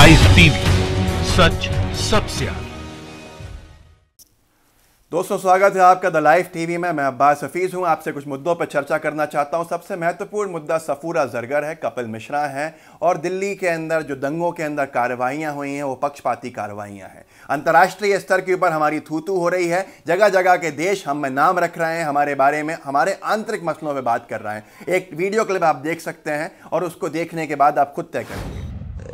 Live TV, सच सबसे आगे। दोस्तों, स्वागत है आपका द लाइव टीवी में। मैं अब्बास हफीज हूं। आपसे कुछ मुद्दों पर चर्चा करना चाहता हूं। सबसे महत्वपूर्ण मुद्दा सफूरा जरगर है, कपिल मिश्रा हैं और दिल्ली के अंदर जो दंगों के अंदर कार्रवाइयां हुई हैं वो पक्षपाती कार्रवाइयां हैं। अंतर्राष्ट्रीय स्तर के ऊपर हमारी थू-थू हो रही है। जगह जगह के देश हम में नाम रख रहे हैं, हमारे बारे में, हमारे आंतरिक मसलों पर बात कर रहे हैं। एक वीडियो क्लिप आप देख सकते हैं और उसको देखने के बाद आप खुद तय करेंगे।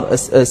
RSS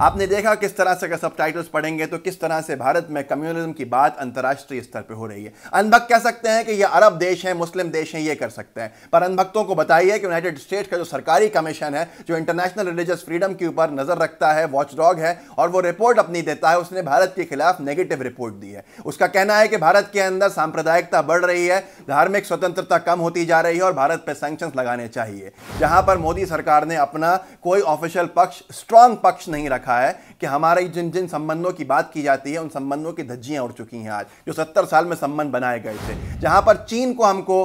आपने देखा किस तरह से अगर सबटाइटल्स पढ़ेंगे तो किस तरह से भारत में कम्युनिज्म की बात अंतर्राष्ट्रीय स्तर पे हो रही है। अनभक्त कह सकते हैं कि ये अरब देश हैं, मुस्लिम देश हैं, ये कर सकते हैं, पर अनभक्तों को बताइए कि यूनाइटेड स्टेट्स का जो सरकारी कमीशन है जो इंटरनेशनल रिलीजियस फ्रीडम के ऊपर नजर रखता है, वॉचडॉग है, और वो रिपोर्ट अपनी देता है, उसने भारत के खिलाफ नेगेटिव रिपोर्ट दी है। उसका कहना है कि भारत के अंदर सांप्रदायिकता बढ़ रही है, धार्मिक स्वतंत्रता कम होती जा रही है और भारत पर सैंक्शंस लगाने चाहिए। जहां पर मोदी सरकार ने अपना कोई ऑफिशियल पक्ष, स्ट्रांग पक्ष नहीं रखा है कि हमारी जिन संबंधों की बात की जाती है उन संबंधों की धज्जियां उड़ चुकी हैं आज, जो 70 साल में संबंध बनाए गए थे। जहां पर चीन को हमको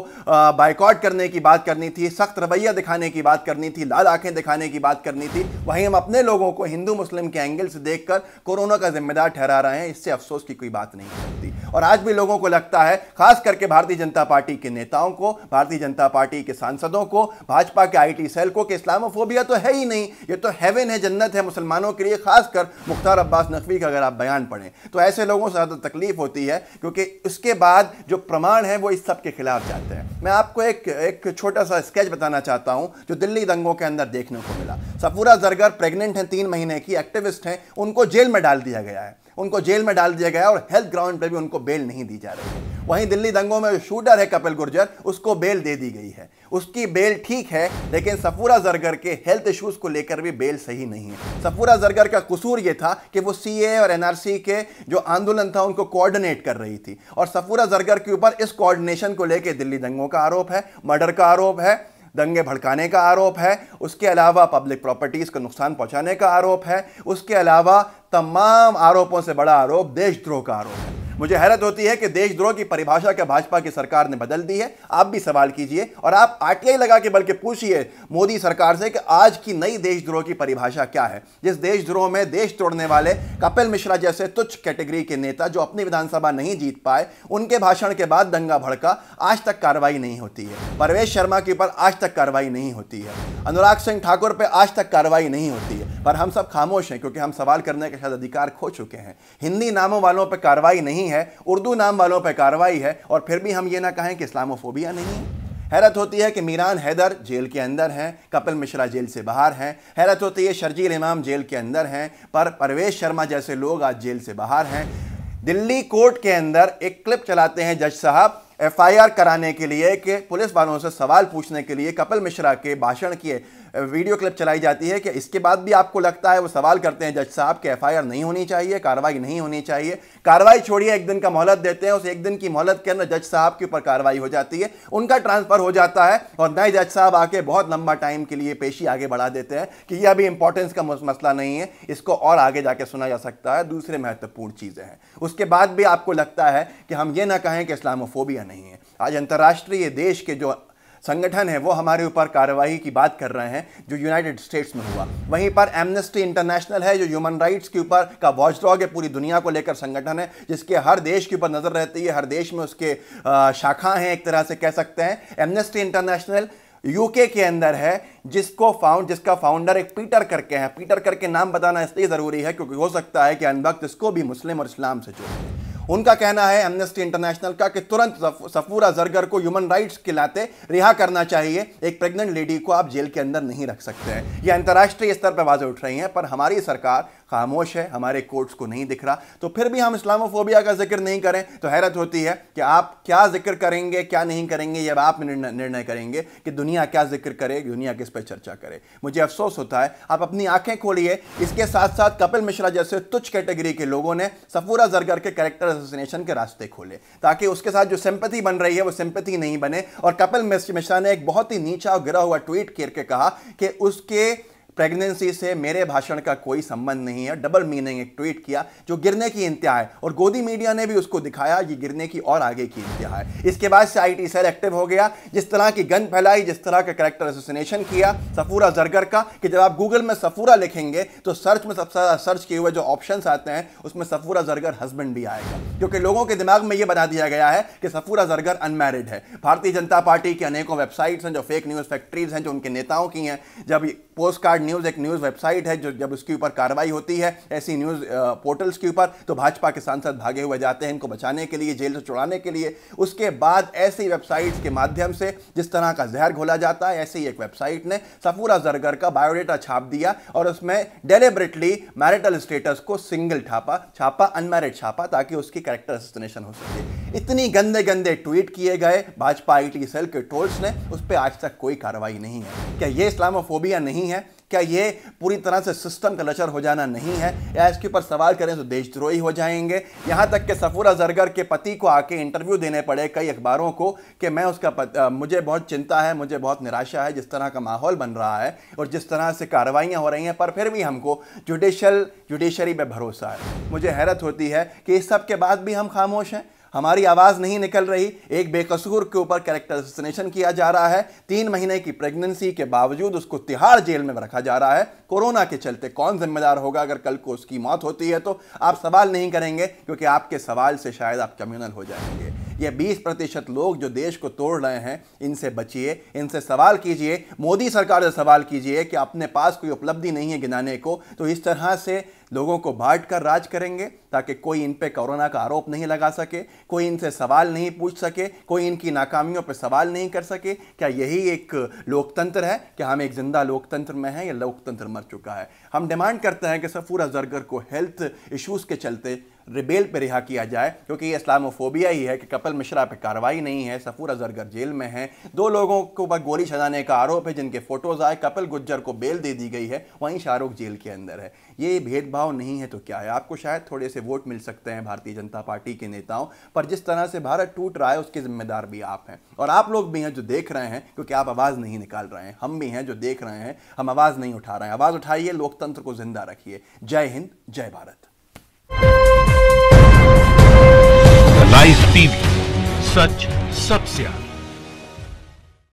बायकॉट करने की बात करनी थी, सख्त रवैया दिखाने की बात करनी थी, लाल आंखें दिखाने की बात करनी थी, वहीं हम अपने लोगों को हिंदू मुस्लिम के एंगल से देखकर कोरोना का जिम्मेदार ठहरा रहे हैं। इससे अफसोस की कोई बात नहीं होती। और आज भी लोगों को लगता है, खास करके भारतीय जनता पार्टी के नेताओं को, भारतीय जनता पार्टी के सांसदों को, भाजपा के IT सेल को, कि इस्लामोफोबिया तो है ही नहीं, ये तो हेवन है, जन्नत है मुसलमानों के लिए। खासकर मुख्तार अब्बास नकवी का अगर आप बयान पढ़ें तो ऐसे लोगों से ज़्यादा तकलीफ होती है, क्योंकि उसके बाद जो प्रमाण है वो इस सब के खिलाफ जाते हैं। मैं आपको एक छोटा सा स्केच बताना चाहता हूं जो दिल्ली दंगों के अंदर देखने को मिला। सफूरा जरगर प्रेग्नेंट हैं, 3 महीने की, एक्टिविस्ट हैं, उनको जेल में डाल दिया गया है, और हेल्थ ग्राउंड पर भी उनको बेल नहीं दी जा रही है। वहीं दिल्ली दंगों में जो शूटर है कपिल गुर्जर, उसको बेल दे दी गई है, उसकी बेल ठीक है, लेकिन सफूरा जरगर के हेल्थ इश्यूज को लेकर भी बेल सही नहीं है। सफूरा जरगर का कसूर यह था कि वो CAA और NRC के जो आंदोलन था उनको कोऑर्डिनेट कर रही थी, और सफूरा जरगर के ऊपर इस कोऑर्डिनेशन को लेकर दिल्ली दंगों का आरोप है, मर्डर का आरोप है, दंगे भड़काने का आरोप है, उसके अलावा पब्लिक प्रॉपर्टीज को नुकसान पहुंचाने का आरोप है, उसके अलावा तमाम आरोपों से बड़ा आरोप देशद्रोह का आरोप है। मुझे हैरत होती है कि देशद्रोह की परिभाषा क्या भाजपा की सरकार ने बदल दी है। आप भी सवाल कीजिए और आप RTI लगा के बल्कि पूछिए मोदी सरकार से कि आज की नई देशद्रोह की परिभाषा क्या है, जिस देशद्रोह में देश तोड़ने वाले कपिल मिश्रा जैसे तुच्छ कैटेगरी के नेता जो अपनी विधानसभा नहीं जीत पाए, उनके भाषण के बाद दंगा भड़का, आज तक कार्रवाई नहीं होती है। परवेश शर्मा के ऊपर आज तक कार्रवाई नहीं होती है, अनुराग सिंह ठाकुर पर आज तक कार्रवाई नहीं होती है, पर हम सब खामोश हैं क्योंकि हम सवाल करने का शायद अधिकार खो चुके हैं। हिंदी नामों वालों पर कार्रवाई नहीं है, उर्दू नाम वालों पर कार्रवाई है, और फिर भी हम ये ना कहें कि इस्लामोफोबिया नहीं है। हैरत होती है कि मीरान हैदर जेल के अंदर हैं, कपिल मिश्रा जेल से बाहर हैं। हैरत होती है शर्जील इमाम जेल के अंदर हैं, पर परवेश शर्मा जैसे लोग आज जेल से बाहर हैं। दिल्ली कोर्ट के अंदर एक क्लिप चलाते हैं जज साहब FIR कराने के लिए, कि पुलिस वालों से सवाल पूछने के लिए, कपिल मिश्रा के भाषण के वीडियो क्लिप चलाई जाती है कि इसके बाद भी आपको लगता है, वो सवाल करते हैं जज साहब कि एफआईआर नहीं होनी चाहिए, कार्रवाई नहीं होनी चाहिए। कार्रवाई छोड़िए, एक दिन का मोहलत देते हैं, उस एक दिन की मोहलत के अंदर जज साहब के ऊपर कार्रवाई हो जाती है, उनका ट्रांसफर हो जाता है और नए जज साहब आके बहुत लंबा टाइम के लिए पेशी आगे बढ़ा देते हैं कि यह अभी इंपॉर्टेंस का मसला नहीं है, इसको और आगे जाके सुना जा सकता है, दूसरे महत्वपूर्ण चीजें हैं। उसके बाद भी आपको लगता है कि हम ये ना कहें कि इस्लामोफोबिया नहीं है। आज अंतर्राष्ट्रीय देश के जो संगठन है वो हमारे ऊपर कार्रवाई की बात कर रहे हैं, जो यूनाइटेड स्टेट्स में हुआ। वहीं पर एमनेस्टी इंटरनेशनल है, जो ह्यूमन राइट्स के ऊपर का वॉचडॉग है, पूरी दुनिया को लेकर संगठन है, जिसके हर देश के ऊपर नजर रहती है, हर देश में उसके शाखा हैं, एक तरह से कह सकते हैं। एमनेस्टी इंटरनेशनल यूके के अंदर है, जिसका फाउंडर एक पीटर करके है। पीटर करके नाम बताना इसलिए जरूरी है क्योंकि हो सकता है कि अनबख्त इसको भी मुस्लिम और इस्लाम से जोड़ दें। उनका कहना है एमनेस्टी इंटरनेशनल का कि तुरंत सफूरा जरगर को ह्यूमन राइट्स के नाते रिहा करना चाहिए। एक प्रेग्नेंट लेडी को आप जेल के अंदर नहीं रख सकते हैं। यह अंतर्राष्ट्रीय स्तर पर आवाजें उठ रही हैं, पर हमारी सरकार खामोश है, हमारे कोर्ट्स को नहीं दिख रहा। तो फिर भी हम इस्लामोफोबिया का जिक्र नहीं करें तो हैरत होती है कि आप क्या जिक्र करेंगे, क्या नहीं करेंगे, ये आप निर्णय करेंगे कि दुनिया क्या जिक्र करे, दुनिया किस पर चर्चा करे। मुझे अफसोस होता है, आप अपनी आंखें खोलिए। इसके साथ साथ कपिल मिश्रा जैसे तुच्छ कैटेगरी के लोगों ने सफूरा जरगर के कैरेक्टर असोसिनेशन के रास्ते खोले ताकि उसके साथ जो सिंपैथी बन रही है वो सिंपैथी नहीं बने। और कपिल मिश्रा ने एक बहुत ही नीचा और गिरा हुआ ट्वीट करके कहा कि उसके प्रेगनेंसी से मेरे भाषण का कोई संबंध नहीं है। डबल मीनिंग एक ट्वीट किया जो गिरने की इंतहा है, और गोदी मीडिया ने भी उसको दिखाया ये गिरने की और आगे की इंतहा है। इसके बाद से आईटी सेल एक्टिव हो गया। जिस तरह की गंद फैलाई, जिस तरह का कैरेक्टर एसोसिनेशन किया सफूरा जरगर का, कि जब आप गूगल में सफूरा लिखेंगे तो सर्च में सबसे ज्यादा सर्च किए हुए जो ऑप्शंस आते हैं उसमें सफूरा जरगर हस्बैंड भी आएगा, क्योंकि लोगों के दिमाग में यह बता दिया गया है कि सफूरा जरगर अनमैरिड है। भारतीय जनता पार्टी की अनेकों वेबसाइट्स हैं जो फेक न्यूज फैक्ट्रीज हैं, जो उनके नेताओं की हैं। जब पोस्ट कार्ड न्यूज एक न्यूज वेबसाइट है, जो जब उसके ऊपर कार्रवाई होती है ऐसी न्यूज पोर्टल्स के ऊपर, तो भाजपा के सांसद भागे हुए जाते हैं इनको बचाने के लिए, जेल से छुड़ाने के लिए। उसके बाद ऐसी वेबसाइट्स के माध्यम से जिस तरह का जहर घोला जाता है, ऐसे ही एक वेबसाइट ने सफूरा जरगर का बायोडेटा छाप दिया और उसमें डेलिबरेटली मैरिटल स्टेटस को सिंगल छापा अनमैरिड छापा, ताकि उसकी कैरेक्टर असोसिनेशन हो सके। इतनी गंदे गंदे ट्वीट किए गए भाजपा आईटी सेल के ट्रोल्स ने, उस पर आज तक कोई कार्रवाई नहीं है। क्या यह इस्लामोफोबिया नहीं है? क्या ये पूरी तरह से सिस्टम का लचर हो जाना नहीं है? या इसके ऊपर सवाल करें तो देशद्रोही हो जाएंगे? यहां तक कि सफूरा जरगर के पति को आके इंटरव्यू देने पड़े कई अखबारों को कि मैं उसका मुझे बहुत चिंता है, मुझे बहुत निराशा है जिस तरह का माहौल बन रहा है और जिस तरह से कार्रवाइयां हो रही हैं, पर फिर भी हमको जुडिशरी पे भरोसा है। मुझे हैरत होती है कि इस सब के बाद भी हम खामोश हैं, हमारी आवाज नहीं निकल रही। एक बेकसूर के ऊपर कैरेक्टर असोसिनेशन किया जा रहा है, 3 महीने की प्रेगनेंसी के बावजूद उसको तिहाड़ जेल में रखा जा रहा है कोरोना के चलते। कौन जिम्मेदार होगा अगर कल को उसकी मौत होती है? तो आप सवाल नहीं करेंगे, क्योंकि आपके सवाल से शायद आप कम्युनल हो जाएंगे। ये 20% लोग जो देश को तोड़ रहे हैं, इनसे बचिए, इनसे सवाल कीजिए। मोदी सरकार से सवाल कीजिए कि अपने पास कोई उपलब्धि नहीं है गिनाने को, तो इस तरह से लोगों को बांट कर राज करेंगे ताकि कोई इन पे कोरोना का आरोप नहीं लगा सके, कोई इनसे सवाल नहीं पूछ सके, कोई इनकी नाकामियों पे सवाल नहीं कर सके। क्या यही एक लोकतंत्र है? क्या हम एक जिंदा लोकतंत्र में हैं या लोकतंत्र मर चुका है? हम डिमांड करते हैं कि सफूरा जरगर को हेल्थ इश्यूज के चलते रिबेल पे रिहा किया जाए, क्योंकि ये इस्लामोफोबिया ही है कि कपिल मिश्रा पे कार्रवाई नहीं है, सफूरा जरगर जेल में है। 2 लोगों को ऊपर गोली चलाने का आरोप है जिनके फोटोज आए, कपिल गुज्जर को बेल दे दी गई है, वहीं शाहरुख जेल के अंदर है। ये भेदभाव नहीं है तो क्या है? आपको शायद थोड़े से वोट मिल सकते हैं भारतीय जनता पार्टी के नेताओं, पर जिस तरह से भारत टूट रहा है उसके जिम्मेदार भी आप हैं, और आप लोग भी हैं जो देख रहे हैं, क्योंकि आप आवाज नहीं निकाल रहे हैं। हम भी हैं जो देख रहे हैं, हम आवाज नहीं उठा रहे हैं। आवाज उठाइए, लोकतंत्र को जिंदा रखिए। जय हिंद, जय भारत। लाइव टीवी, सच सबसे आगे।